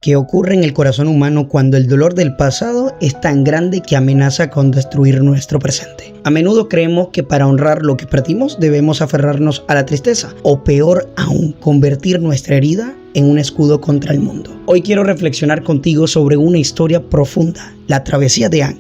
¿Qué ocurre en el corazón humano cuando el dolor del pasado es tan grande que amenaza con destruir nuestro presente? A menudo creemos que para honrar lo que perdimos debemos aferrarnos a la tristeza, o peor aún, convertir nuestra herida en un escudo contra el mundo. Hoy quiero reflexionar contigo sobre una historia profunda, la travesía de Aang,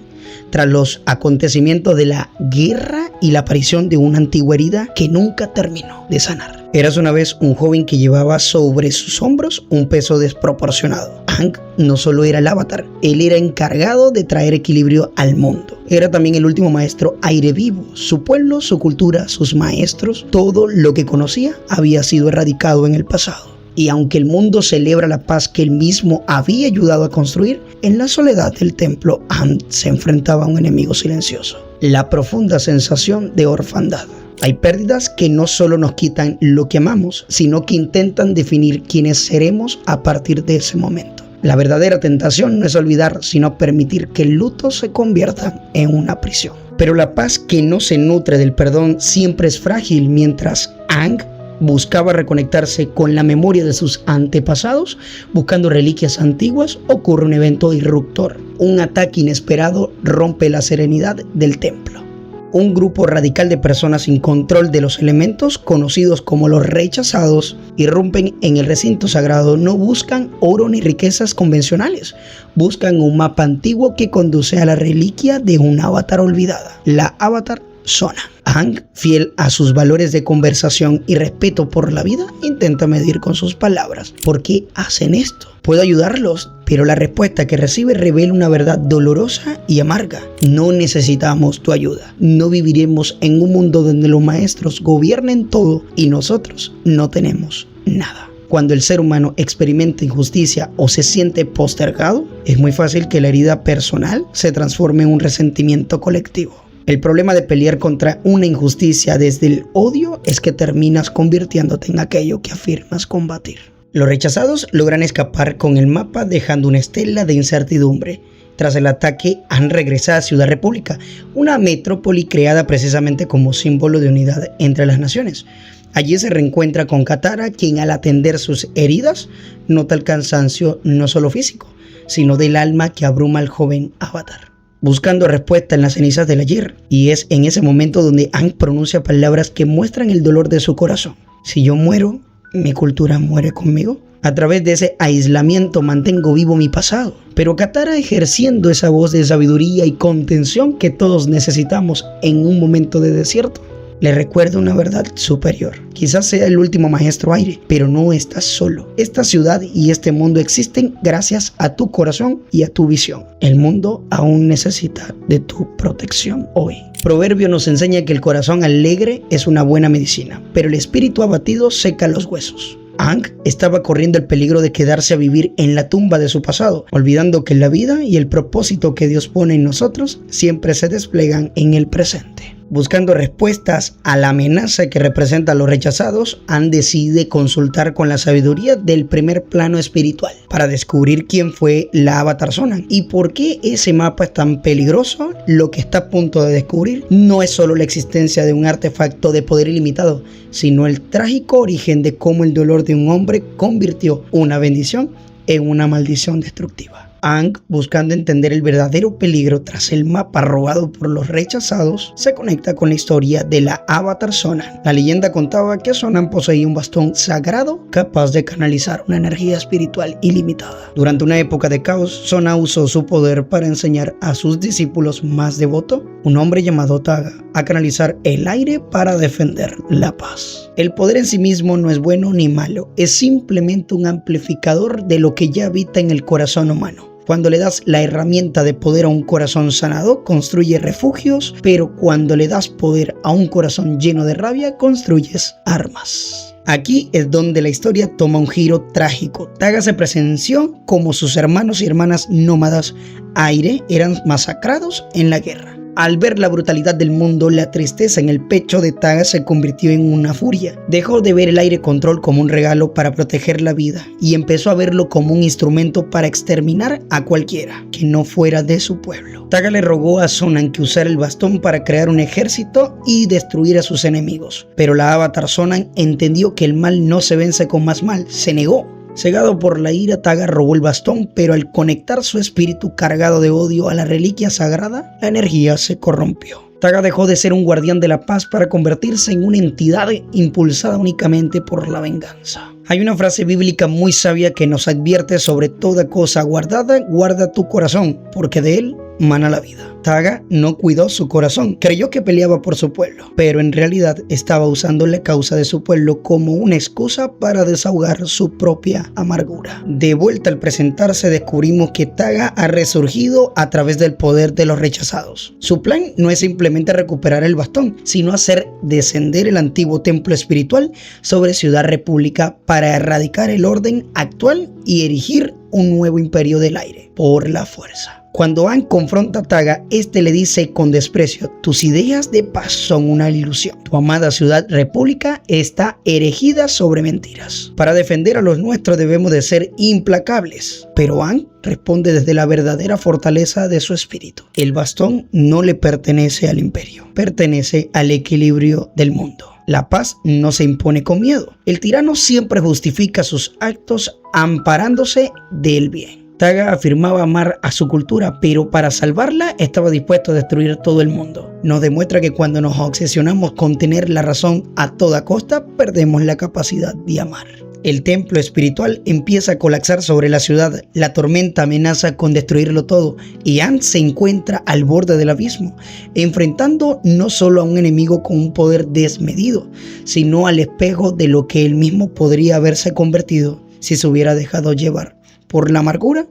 tras los acontecimientos de la guerra y la aparición de una antigua herida que nunca terminó de sanar. Érase una vez un joven que llevaba sobre sus hombros un peso desproporcionado. Aang no solo era el avatar, él era encargado de traer equilibrio al mundo. Era también el último maestro aire vivo. Su pueblo, su cultura, sus maestros, todo lo que conocía había sido erradicado en el pasado. Y aunque el mundo celebra la paz que él mismo había ayudado a construir, en la soledad del templo Aang se enfrentaba a un enemigo silencioso: la profunda sensación de orfandad. Hay pérdidas que no solo nos quitan lo que amamos, sino que intentan definir quiénes seremos a partir de ese momento. La verdadera tentación no es olvidar, sino permitir que el luto se convierta en una prisión. Pero la paz que no se nutre del perdón siempre es frágil. Mientras Aang buscaba reconectarse con la memoria de sus antepasados, buscando reliquias antiguas, ocurre un evento disruptor. Un ataque inesperado rompe la serenidad del templo. Un grupo radical de personas sin control de los elementos, conocidos como los rechazados, irrumpen en el recinto sagrado. No buscan oro ni riquezas convencionales, buscan un mapa antiguo que conduce a la reliquia de un avatar olvidada, la Avatar Sona. Aang, fiel a sus valores de conversación y respeto por la vida, intenta medir con sus palabras. ¿Por qué hacen esto? Puedo ayudarlos, pero la respuesta que recibe revela una verdad dolorosa y amarga. No necesitamos tu ayuda. No viviremos en un mundo donde los maestros gobiernen todo y nosotros no tenemos nada. Cuando el ser humano experimenta injusticia o se siente postergado, es muy fácil que la herida personal se transforme en un resentimiento colectivo. El problema de pelear contra una injusticia desde el odio es que terminas convirtiéndote en aquello que afirmas combatir. Los rechazados logran escapar con el mapa, dejando una estela de incertidumbre. Tras el ataque, han regresado a Ciudad República, una metrópoli creada precisamente como símbolo de unidad entre las naciones. Allí se reencuentra con Katara, quien al atender sus heridas nota el cansancio no solo físico, sino del alma que abruma al joven avatar, buscando respuesta en las cenizas del ayer. Y es en ese momento donde Aang pronuncia palabras que muestran el dolor de su corazón. Si yo muero, ¿mi cultura muere conmigo? A través de ese aislamiento mantengo vivo mi pasado. Pero Katara, ejerciendo esa voz de sabiduría y contención que todos necesitamos en un momento de desierto, le recuerda una verdad superior. Quizás sea el último maestro aire, pero no estás solo. Esta ciudad y este mundo existen gracias a tu corazón y a tu visión. El mundo aún necesita de tu protección hoy. Proverbio nos enseña que el corazón alegre es una buena medicina, pero el espíritu abatido seca los huesos. Aang estaba corriendo el peligro de quedarse a vivir en la tumba de su pasado, olvidando que la vida y el propósito que Dios pone en nosotros siempre se desplegan en el presente. Buscando respuestas a la amenaza que representan los rechazados, Aang decide consultar con la sabiduría del primer plano espiritual para descubrir quién fue la Avatar Sona y por qué ese mapa es tan peligroso. Lo que está a punto de descubrir no es solo la existencia de un artefacto de poder ilimitado, sino el trágico origen de cómo el dolor de un hombre convirtió una bendición en una maldición destructiva. Aang, buscando entender el verdadero peligro tras el mapa robado por los rechazados, se conecta con la historia de la Avatar Sona. La leyenda contaba que Sona poseía un bastón sagrado capaz de canalizar una energía espiritual ilimitada. Durante una época de caos, Sona usó su poder para enseñar a sus discípulos más devotos, un hombre llamado Tagga, a canalizar el aire para defender la paz. El poder en sí mismo no es bueno ni malo, es simplemente un amplificador de lo que ya habita en el corazón humano. Cuando le das la herramienta de poder a un corazón sanado, construye refugios, pero cuando le das poder a un corazón lleno de rabia, construyes armas. Aquí es donde la historia toma un giro trágico. Tagga se presenció como sus hermanos y hermanas nómadas aire eran masacrados en la guerra. Al ver la brutalidad del mundo, la tristeza en el pecho de Tagga se convirtió en una furia. Dejó de ver el aire control como un regalo para proteger la vida y empezó a verlo como un instrumento para exterminar a cualquiera que no fuera de su pueblo. Tagga le rogó a Sona que usara el bastón para crear un ejército y destruir a sus enemigos, pero la Avatar Sona entendió que el mal no se vence con más mal. Se negó. Cegado por la ira, Taga robó el bastón, pero al conectar su espíritu cargado de odio a la reliquia sagrada, la energía se corrompió. Taga dejó de ser un guardián de la paz para convertirse en una entidad impulsada únicamente por la venganza. Hay una frase bíblica muy sabia que nos advierte: sobre toda cosa guardada, guarda tu corazón, porque de él mana la vida. Taga no cuidó su corazón, creyó que peleaba por su pueblo, pero en realidad estaba usando la causa de su pueblo como una excusa para desahogar su propia amargura. De vuelta al presentarse, descubrimos que Taga ha resurgido a través del poder de los rechazados. Su plan no es simplemente recuperar el bastón, sino hacer descender el antiguo templo espiritual sobre Ciudad República para erradicar el orden actual y erigir un nuevo imperio del aire por la fuerza. Cuando Aang confronta a Taga, este le dice con desprecio: tus ideas de paz son una ilusión. Tu amada Ciudad República está erigida sobre mentiras. Para defender a los nuestros debemos de ser implacables. Pero Aang responde desde la verdadera fortaleza de su espíritu. El bastón no le pertenece al imperio, pertenece al equilibrio del mundo. La paz no se impone con miedo. El tirano siempre justifica sus actos amparándose del bien. Taga afirmaba amar a su cultura, pero para salvarla estaba dispuesto a destruir todo el mundo. Nos demuestra que cuando nos obsesionamos con tener la razón a toda costa, perdemos la capacidad de amar. El templo espiritual empieza a colapsar sobre la ciudad, la tormenta amenaza con destruirlo todo y Aang se encuentra al borde del abismo, enfrentando no solo a un enemigo con un poder desmedido, sino al espejo de lo que él mismo podría haberse convertido si se hubiera dejado llevar por la amargura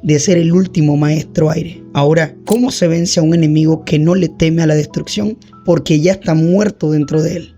de ser el último maestro aire. Ahora, ¿cómo se vence a un enemigo que no le teme a la destrucción porque ya está muerto dentro de él?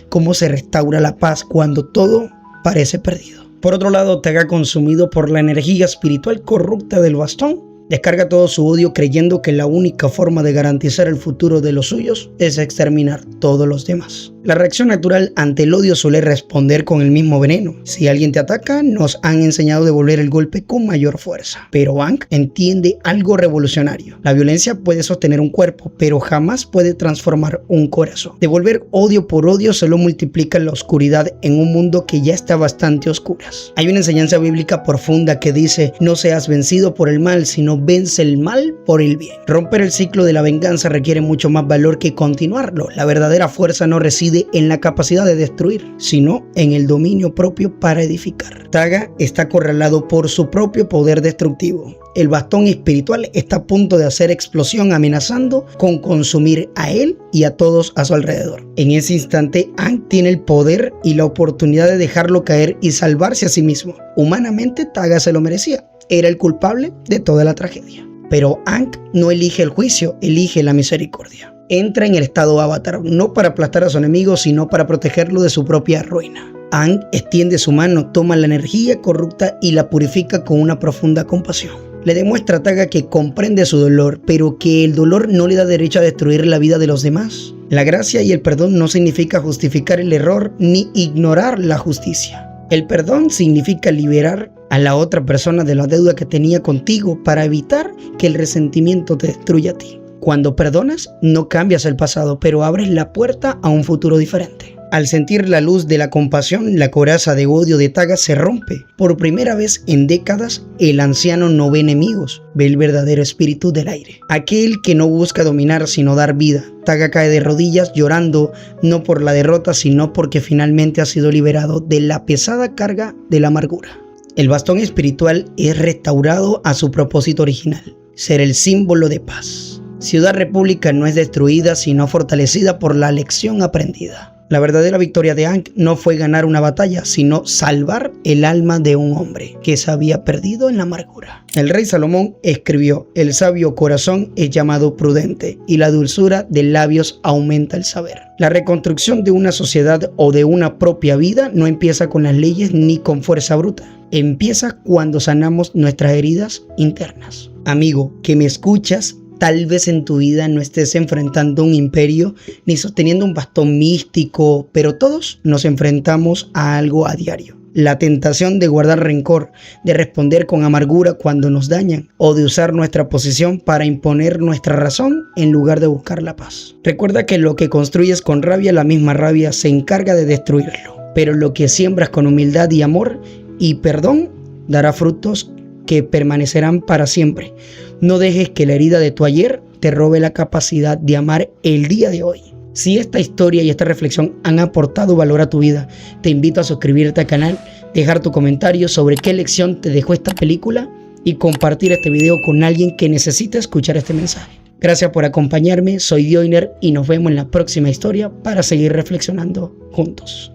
¿Cómo se restaura la paz cuando todo parece perdido? Por otro lado, Taga, consumido por la energía espiritual corrupta del bastón, descarga todo su odio creyendo que la única forma de garantizar el futuro de los suyos es exterminar todos los demás. La reacción natural ante el odio suele responder con el mismo veneno. Si alguien te ataca, nos han enseñado a devolver el golpe con mayor fuerza. Pero Aang entiende algo revolucionario. La violencia puede sostener un cuerpo, pero jamás puede transformar un corazón. Devolver odio por odio solo multiplica la oscuridad en un mundo que ya está bastante oscuras. Hay una enseñanza bíblica profunda que dice: no seas vencido por el mal, sino vence el mal por el bien. Romper el ciclo de la venganza requiere mucho más valor que continuarlo. La verdadera fuerza no reside en la capacidad de destruir, sino en el dominio propio para edificar. Taga está acorralado por su propio poder destructivo. El bastón espiritual está a punto de hacer explosión, amenazando con consumir a él y a todos a su alrededor. En ese instante, Aang tiene el poder y la oportunidad de dejarlo caer y salvarse a sí mismo. Humanamente, Taga se lo merecía. Era el culpable de toda la tragedia. Pero Aang no elige el juicio, elige la misericordia. Entra en el estado avatar, no para aplastar a su enemigo, sino para protegerlo de su propia ruina. Aang extiende su mano, toma la energía corrupta y la purifica con una profunda compasión. Le demuestra a Taga que comprende su dolor, pero que el dolor no le da derecho a destruir la vida de los demás. La gracia y el perdón no significa justificar el error ni ignorar la justicia. El perdón significa liberar a la otra persona de la deuda que tenía contigo para evitar que el resentimiento te destruya a ti. Cuando perdonas, no cambias el pasado, pero abres la puerta a un futuro diferente. Al sentir la luz de la compasión, la coraza de odio de Taga se rompe. Por primera vez en décadas, el anciano no ve enemigos, ve el verdadero espíritu del aire. Aquel que no busca dominar, sino dar vida. Taga cae de rodillas llorando, no por la derrota, sino porque finalmente ha sido liberado de la pesada carga de la amargura. El bastón espiritual es restaurado a su propósito original, ser el símbolo de paz. Ciudad República no es destruida, sino fortalecida por la lección aprendida. La verdadera victoria de Aang no fue ganar una batalla, sino salvar el alma de un hombre que se había perdido en la amargura. El rey Salomón escribió: el sabio corazón es llamado prudente y la dulzura de labios aumenta el saber. La reconstrucción de una sociedad o de una propia vida no empieza con las leyes ni con fuerza bruta. Empieza cuando sanamos nuestras heridas internas. Amigo, que me escuchas, tal vez en tu vida no estés enfrentando un imperio ni sosteniendo un bastón místico, pero todos nos enfrentamos a algo a diario. La tentación de guardar rencor, de responder con amargura cuando nos dañan o de usar nuestra posición para imponer nuestra razón en lugar de buscar la paz. Recuerda que lo que construyes con rabia, la misma rabia se encarga de destruirlo, pero lo que siembras con humildad y amor, y perdón dará frutos que permanecerán para siempre. No dejes que la herida de tu ayer te robe la capacidad de amar el día de hoy. Si esta historia y esta reflexión han aportado valor a tu vida, te invito a suscribirte al canal, dejar tu comentario sobre qué lección te dejó esta película y compartir este video con alguien que necesite escuchar este mensaje. Gracias por acompañarme, soy Dioiner y nos vemos en la próxima historia para seguir reflexionando juntos.